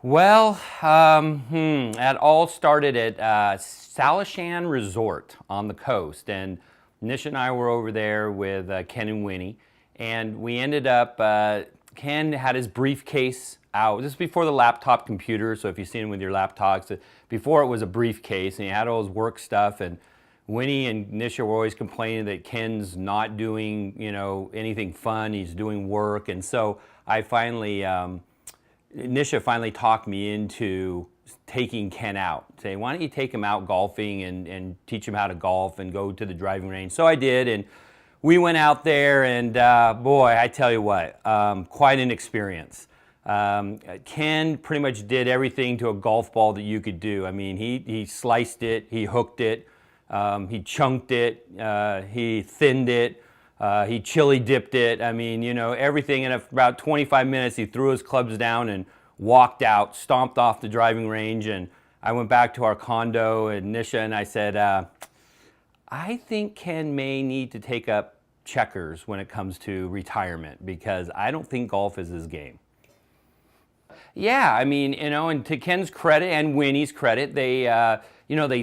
Well, that all started at Salishan Resort on the coast, and Nish and I were over there with Ken and Winnie, and we ended up. Ken had his briefcase out. This is before the laptop computer, so if you've seen him with your laptops, before it was a briefcase, and he had all his work stuff. And Winnie and Nisha were always complaining that Ken's not doing, anything fun. He's doing work, and so I finally. Nisha finally talked me into taking Ken out, saying, why don't you take him out golfing and teach him how to golf and go to the driving range. So I did, and we went out there, and boy, I tell you what, quite an experience. Ken pretty much did everything to a golf ball that you could do. I mean, he sliced it, he hooked it, he chunked it, he thinned it. He chili dipped it. I mean, everything. In about 25 minutes, he threw his clubs down and walked out, stomped off the driving range. And I went back to our condo, and Nisha and I said, I think Ken may need to take up checkers when it comes to retirement, because I don't think golf is his game. Yeah, I mean, and to Ken's credit and Winnie's credit, they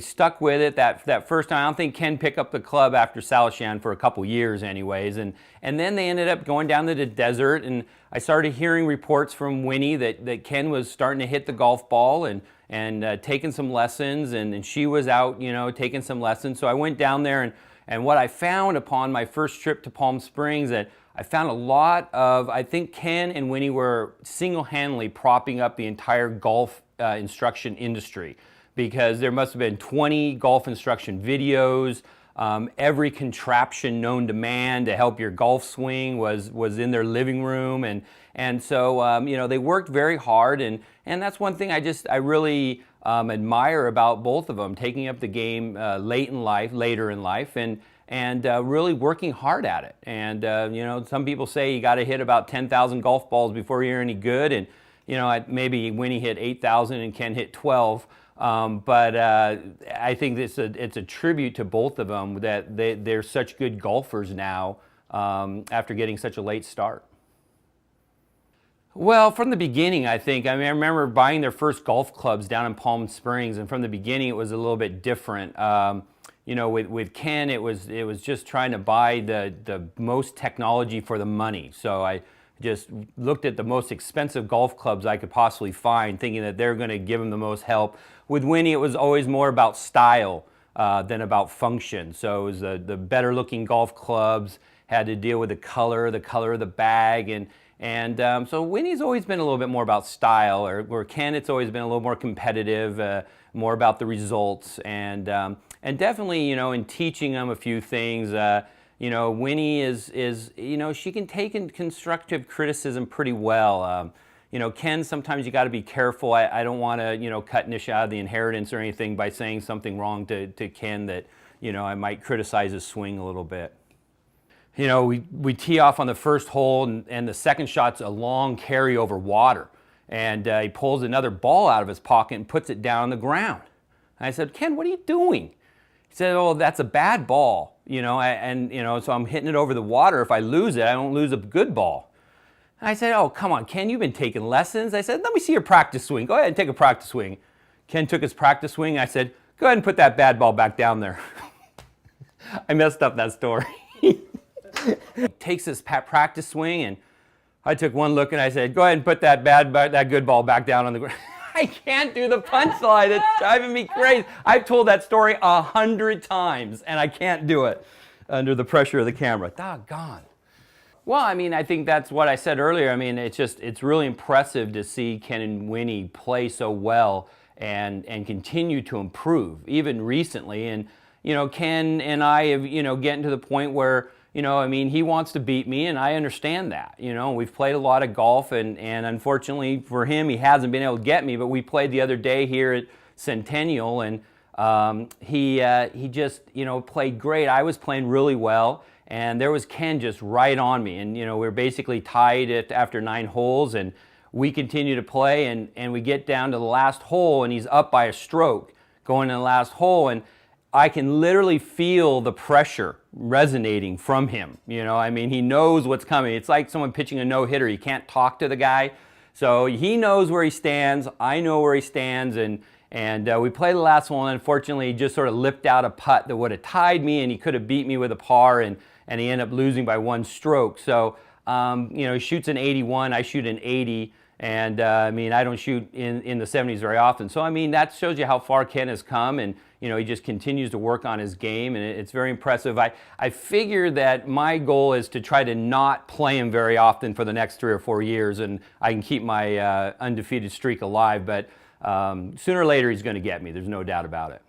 stuck with it that first time. I don't think Ken picked up the club after Salishan for a couple years anyways. And then they ended up going down to the desert, and I started hearing reports from Winnie that Ken was starting to hit the golf ball and taking some lessons, and she was out, taking some lessons. So I went down there, and what I found upon my first trip to Palm Springs, that I found a lot of, I think Ken and Winnie were single-handedly propping up the entire golf instruction industry, because there must have been 20 golf instruction videos. Every contraption known to man to help your golf swing was in their living room, and so they worked very hard, and that's one thing I really admire about both of them, taking up the game later in life, and really working hard at it. And some people say you got to hit about 10,000 golf balls before you're any good, and maybe Winnie hit 8,000 and Ken hit 12. But I think it's a tribute to both of them that they're such good golfers now after getting such a late start. Well, from the beginning, I remember buying their first golf clubs down in Palm Springs, and from the beginning it was a little bit different. With Ken, it was just trying to buy the most technology for the money. So I just looked at the most expensive golf clubs I could possibly find, thinking that they're going to give him the most help. With Winnie, it was always more about style than about function. So it was the better looking golf clubs, had to deal with the color of the bag, and so Winnie's always been a little bit more about style, or Ken, it's always been a little more competitive, more about the results, and definitely, in teaching them a few things, Winnie is she can take in constructive criticism pretty well. Ken, sometimes you got to be careful. I don't want to, cut Nish out of the inheritance or anything by saying something wrong to Ken that, I might criticize his swing a little bit. We tee off on the first hole, and the second shot's a long carry over water. And he pulls another ball out of his pocket and puts it down on the ground. And I said, Ken, what are you doing? He said, oh, that's a bad ball, so I'm hitting it over the water. If I lose it, I don't lose a good ball. And I said, oh, come on, Ken, you've been taking lessons. I said, let me see your practice swing. Go ahead and take a practice swing. Ken took his practice swing. I said, go ahead and put that bad ball back down there. I messed up that story. He takes his practice swing, and I took one look, and I said, go ahead and put that good ball back down on the ground. I can't do the punchline. It's driving me crazy. I've told that story 100 times, and I can't do it under the pressure of the camera. Doggone. Well, I think that's what I said earlier. It's really impressive to see Ken and Winnie play so well and continue to improve, even recently. And, Ken and I have, getting to the point where, he wants to beat me, and I understand that. We've played a lot of golf, and unfortunately for him, he hasn't been able to get me, but we played the other day here at Centennial, and he just, played great. I was playing really well, and there was Ken just right on me, and, we're basically tied after 9 holes, and we continue to play, and we get down to the last hole, and he's up by a stroke going to the last hole, and I can literally feel the pressure resonating from him. He knows what's coming. It's like someone pitching a no-hitter. You can't talk to the guy. So he knows where he stands. I know where he stands, and we played the last one. Unfortunately, he just sort of lipped out a putt that would have tied me, and he could have beat me with a par, and he ended up losing by one stroke. So he shoots an 81. I shoot an 80. And I mean, I don't shoot in the 70s very often. So I mean, that shows you how far Ken has come, and he just continues to work on his game, and it's very impressive. I figure that my goal is to try to not play him very often for the next 3 or 4 years, and I can keep my undefeated streak alive. But sooner or later, he's going to get me. There's no doubt about it.